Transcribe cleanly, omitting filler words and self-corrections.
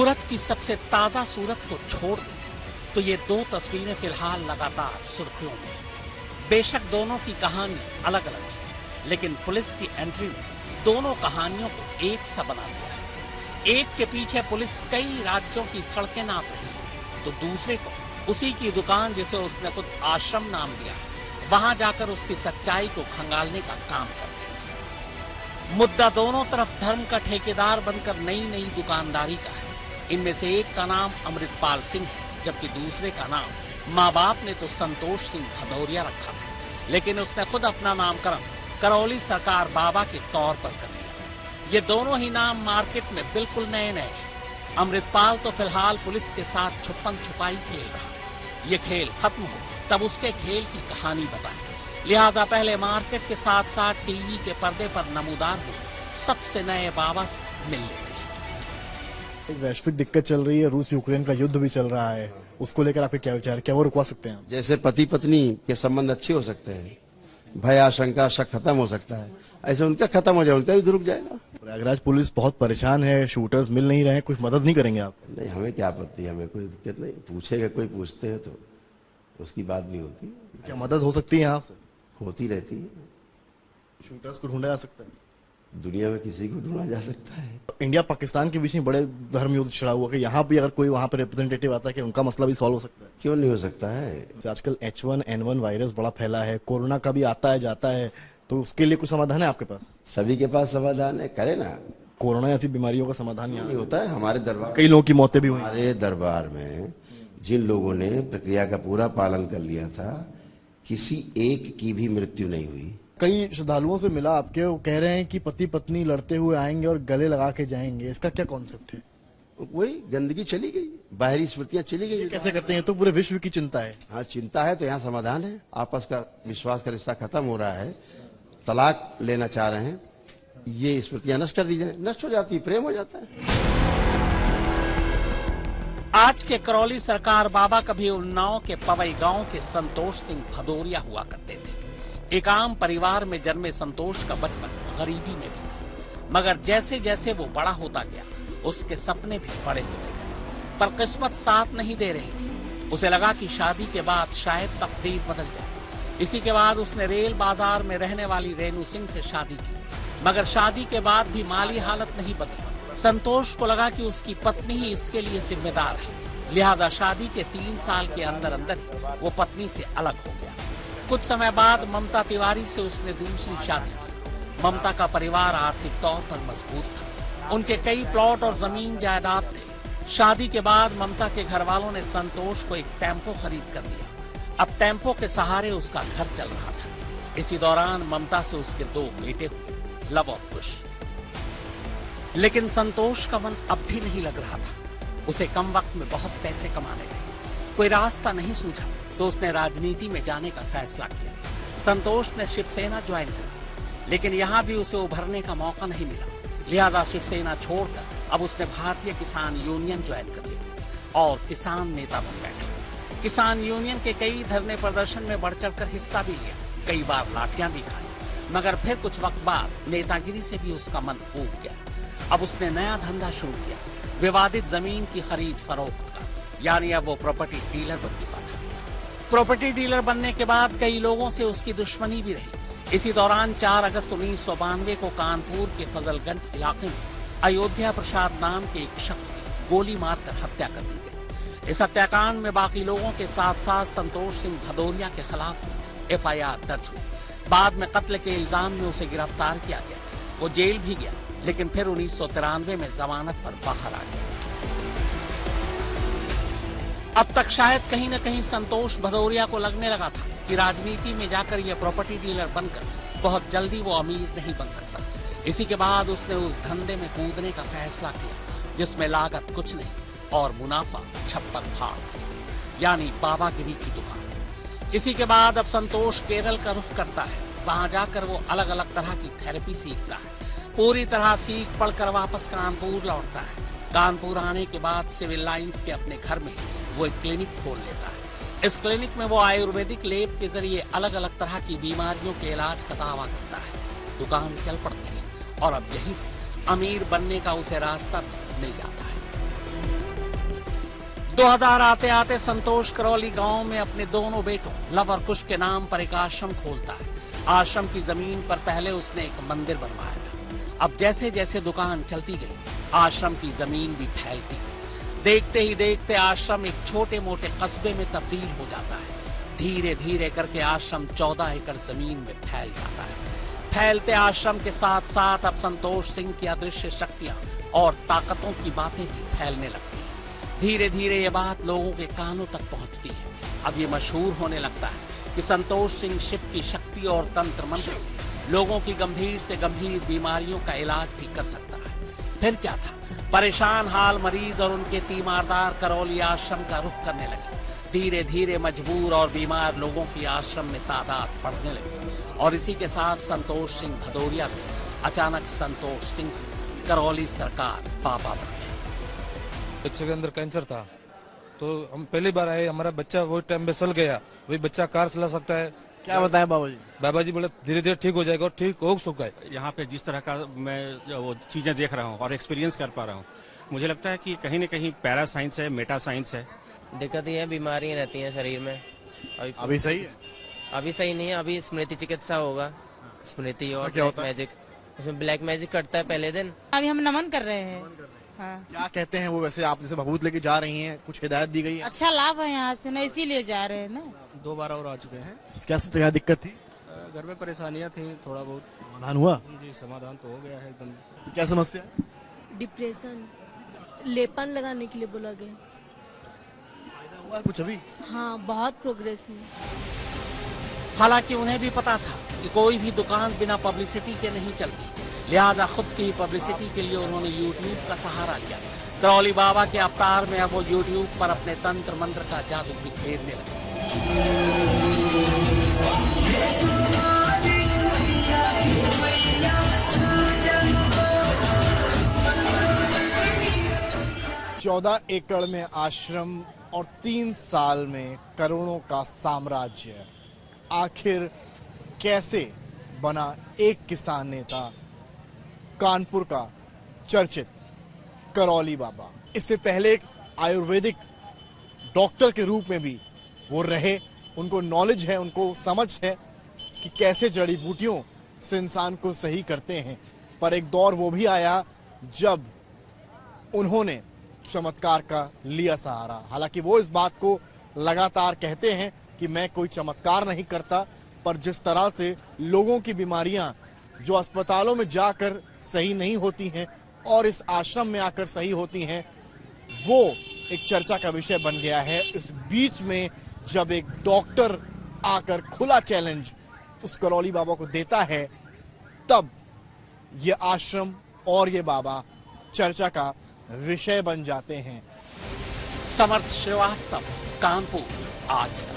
सूरत की सबसे ताजा सूरत को छोड़ दें तो ये दो तस्वीरें फिलहाल लगातार सुर्खियों में हैं। बेशक दोनों की कहानी अलग अलग है, लेकिन पुलिस की एंट्री में दोनों कहानियों को एक सा बना दिया है। एक के पीछे पुलिस कई राज्यों की सड़कें नाप रही है, तो दूसरे को उसी की दुकान, जिसे उसने खुद आश्रम नाम दिया, वहां जाकर उसकी सच्चाई को खंगालने का काम कर रही है। मुद्दा दोनों तरफ धर्म का ठेकेदार बनकर नई नई दुकानदारी का है। इनमें से एक का नाम अमृतपाल सिंह है, जबकि दूसरे का नाम माँ बाप ने तो संतोष सिंह भदौरिया रखा था, लेकिन उसने खुद अपना नामकरण करौली सरकार बाबा के तौर पर कर दिया। ये दोनों ही नाम मार्केट में बिल्कुल नए नए हैं। अमृतपाल तो फिलहाल पुलिस के साथ छुपन छुपाई खेल रहा। ये खेल खत्म हो तब उसके खेल की कहानी बताएं। लिहाजा पहले मार्केट के साथ साथ टीवी के पर्दे पर नमूदार हुए सबसे नए बाबा से मिल लेते हैं। एक वैश्विक दिक्कत चल रही है, रूस यूक्रेन का युद्ध भी चल रहा है, उसको लेकर आपके क्या विचार, क्या वो रुकवा सकते हैं? जैसे पति पत्नी के संबंध अच्छे हो सकते हैं, भय आशंका शक खत्म हो सकता है, ऐसे उनका खत्म हो जाए, उनका भी रुक जाएगा। प्रयागराज पुलिस बहुत परेशान है, शूटर्स मिल नहीं रहे हैं, कुछ मदद नहीं करेंगे आप? नहीं, हमें क्या आपत्ति है, हमें कोई दिक्कत नहीं। पूछेगा कोई, पूछते हैं तो उसकी बात भी होती है। क्या मदद हो सकती है यहाँ से? होती रहती है। शूटर्स को ढूंढा जा सकता है? दुनिया में किसी को ढूंढा जा सकता है। इंडिया पाकिस्तान के बीच में बड़े धर्म युद्ध छिड़ा हुआ है, यहाँ भी अगर कोई वहाँ पे रिप्रेजेंटेटिव आता है कि उनका मसला भी सॉल्व हो सकता है? क्यों नहीं हो सकता है? आजकल H1N1 वायरस बड़ा फैला है, कोरोना का भी आता है जाता है, तो उसके लिए कुछ समाधान है आपके पास? सभी के पास समाधान है, करे ना। कोरोना ऐसी बीमारियों का समाधान यहाँ नहीं होता है। हमारे दरबार, कई लोगों की मौतें भी हुई। हमारे दरबार में जिन लोगों ने प्रक्रिया का पूरा पालन कर लिया था, किसी एक की भी मृत्यु नहीं हुई। कई श्रद्धालुओं से मिला आपके, वो कह रहे हैं कि पति पत्नी लड़ते हुए आएंगे और गले लगा के जाएंगे, इसका क्या कॉन्सेप्ट है? वही गंदगी चली गई, बाहरी स्मृतियां चली गई। कैसे करते हैं? तो पूरे विश्व की चिंता है। हाँ, चिंता है तो यहाँ समाधान है। आपस का विश्वास का रिश्ता खत्म हो रहा है, तलाक लेना चाह रहे हैं, ये स्मृतियां नष्ट कर दी जाए, नष्ट हो जाती, प्रेम हो जाता है। आज के करौली सरकार बाबा कभी उन्नाव के पवई गांव के संतोष सिंह भदौरिया हुआ करते थे। एक आम परिवार में जन्मे संतोष का बचपन गरीबी में भी था, मगर जैसे जैसे वो बड़ा होता गया, उसके सपने भी बड़े होते गए। पर किस्मत साथ नहीं दे रही थी। उसे लगा कि शादी के बाद शायद तकदीर बदल जाए। इसी के बाद उसने रेल बाजार में रहने वाली रेणु सिंह से शादी की, मगर शादी के बाद भी माली हालत नहीं बदली। संतोष को लगा कि उसकी पत्नी ही इसके लिए जिम्मेदार है, लिहाजा शादी के 3 साल के अंदर अंदर ही वो पत्नी से अलग हो गया। कुछ समय बाद ममता तिवारी से उसने दूसरी शादी की। ममता का परिवार आर्थिक तौर पर मजबूत था, उनके कई प्लॉट और जमीन जायदाद थे। शादी के बाद ममता के घर वालों ने संतोष को एक टेम्पो खरीद कर दिया। अब टेम्पो के सहारे उसका घर चल रहा था। इसी दौरान ममता से उसके 2 बेटे हुए, लव और कुश। लेकिन संतोष का मन अब भी नहीं लग रहा था। उसे कम वक्त में बहुत पैसे कमाने थे। कोई रास्ता नहीं सूझा तो उसने राजनीति में जाने का फैसला किया। संतोष ने शिवसेना ज्वाइन कर, लेकिन यहाँ भी उसे उभरने का मौका नहीं मिला। लिहाजा शिवसेना छोड़कर अब उसने भारतीय किसान यूनियन ज्वाइन कर लिया और किसान नेता बन बैठा। किसान यूनियन के कई धरने प्रदर्शन में बढ़ चढ़कर हिस्सा भी लिया, कई बार लाठियां भी खाई, मगर फिर कुछ वक्त बाद नेतागिरी से भी उसका मन ऊब गया। अब उसने नया धंधा शुरू किया, विवादित जमीन की खरीद फरोख्त का, यानी अब वो प्रॉपर्टी डीलर बन चुका था। प्रॉपर्टी डीलर बनने के बाद कई लोगों से उसकी दुश्मनी भी रही। इसी दौरान 4 अगस्त 1992 को कानपुर के फजलगंज इलाके में अयोध्या प्रसाद नाम के एक शख्स की गोली मारकर हत्या कर दी गई। इस हत्याकांड में बाकी लोगों के साथ साथ संतोष सिंह भदौरिया के खिलाफ FIR दर्ज हुई। बाद में कत्ल के इल्जाम में उसे गिरफ्तार किया गया। वो जेल भी गया, लेकिन फिर 1993 में जमानत पर बाहर आ गया। अब तक शायद कहीं न कहीं संतोष भदौरिया को लगने लगा था कि राजनीति में जाकर यह प्रॉपर्टी डीलर बनकर बहुत जल्दी वो अमीर नहीं बन सकता। इसी के बाद उसने उस धंधे में कूदने का फैसला किया जिसमें लागत कुछ नहीं और मुनाफा छप्पर फाड़, यानी बाबागिरी की दुकान। इसी के बाद अब संतोष केरल का रुख करता है। वहां जाकर वो अलग अलग तरह की थेरेपी सीखता है। पूरी तरह सीख पढ़कर वापस कानपुर लौटता है। कानपुर आने के बाद सिविल लाइंस के अपने घर में वो एक क्लिनिक खोल लेता है। इस क्लिनिक में वो आयुर्वेदिक लेप के जरिए अलग अलग तरह की बीमारियों के इलाज का दावा करता है। दुकान चल पड़ती है और अब यहीं से अमीर बनने का उसे रास्ता भी मिल जाता है। 2000 आते आते संतोष करौली गांव में अपने दोनों बेटों लव और कुश के नाम पर एक आश्रम खोलता है। आश्रम की जमीन पर पहले उसने एक मंदिर बनवाया था। अब जैसे जैसे दुकान चलती गई, आश्रम की जमीन भी फैलती गई। देखते ही देखते आश्रम एक छोटे मोटे कस्बे में तब्दील हो जाता है। धीरे धीरे करके आश्रम 14 एकड़ जमीन में फैल जाता है। फैलते आश्रम के साथ साथ अब संतोष सिंह की अदृश्य शक्तियां और ताकतों की बातें भी फैलने लगती हैं। धीरे धीरे ये बात लोगों के कानों तक पहुंचती है। अब ये मशहूर होने लगता है कि संतोष सिंह शिव की शक्ति और तंत्र मंत्र से लोगों की गंभीर से गंभीर बीमारियों का इलाज भी कर सकता है। फिर क्या था, परेशान हाल मरीज और उनके तीमारदार करौली आश्रम का रुख करने लगे। धीरे धीरे मजबूर और बीमार लोगों की आश्रम में तादाद बढ़ने लगी और इसी के साथ संतोष सिंह भदौरिया भी अचानक संतोष सिंह से करौली सरकार बाबा बन गए। बच्चे के अंदर कैंसर था, तो हम पहली बार आए, हमारा बच्चा वो टाइम में सल गया। वही बच्चा कार चला सकता है। क्या बताया बाबा जी? बाबा जी बोले धीरे धीरे ठीक हो जाएगा और ठीक हो चुका है। यहाँ पे जिस तरह का मैं वो चीजें देख रहा हूँ और एक्सपीरियंस कर पा रहा हूँ, मुझे लगता है कि कहीं न कहीं पैरा साइंस है, मेटा साइंस है। दिक्कत ये है, बीमारियां रहती हैं शरीर में। अभी सही है? अभी सही नहीं है। अभी स्मृति चिकित्सा होगा। स्मृति और क्या ब्लैक होता है? मैजिक। इसमें ब्लैक मैजिक करता है पहले दिन। अभी हम नमन कर रहे हैं। हाँ। क्या कहते हैं वो? वैसे आप जैसे भभूत लेके जा रही हैं, कुछ हिदायत दी गई है? अच्छा लाभ है यहाँ से ना, इसीलिए जा रहे हैं ना। 2 बार और आ चुके हैं। क्या दिक्कत थी? घर में परेशानियां थी, थोड़ा बहुत समाधान हुआ? जी समाधान तो हो गया है एकदम। क्या समस्या? डिप्रेशन, लेपन लगाने के लिए बोला गया। फायदा हुआ कुछ अभी? हाँ, बहुत प्रोग्रेस में। हालांकि उन्हें भी पता था कि कोई भी दुकान बिना पब्लिसिटी के नहीं चलती, लिहाजा खुद की ही पब्लिसिटी के लिए उन्होंने यूट्यूब का सहारा लिया। करौली बाबा के अवतार में अब वो यूट्यूब पर अपने तंत्र मंत्र का जादू बिखेरने लगे। 14 एकड़ में आश्रम और 3 साल में करोड़ों का साम्राज्य। आखिर कैसे बना एक किसान नेता कानपुर का चर्चित करौली बाबा? इससे पहले एक आयुर्वेदिक डॉक्टर के रूप में भी वो रहे। उनको नॉलेज है, उनको समझ है कि कैसे जड़ी बूटियों से इंसान को सही करते हैं। पर एक दौर वो भी आया जब उन्होंने चमत्कार का लिया सहारा। हालांकि वो इस बात को लगातार कहते हैं कि मैं कोई चमत्कार नहीं करता, पर जिस तरह से लोगों की बीमारियां जो अस्पतालों में जाकर सही नहीं होती हैं और इस आश्रम में आकर सही होती हैं, वो एक चर्चा का विषय बन गया है। इस बीच में जब एक डॉक्टर आकर खुला चैलेंज उस करौली बाबा को देता है, तब ये आश्रम और ये बाबा चर्चा का विषय बन जाते हैं। समर्थ श्रीवास्तव, कानपुर, आज तक।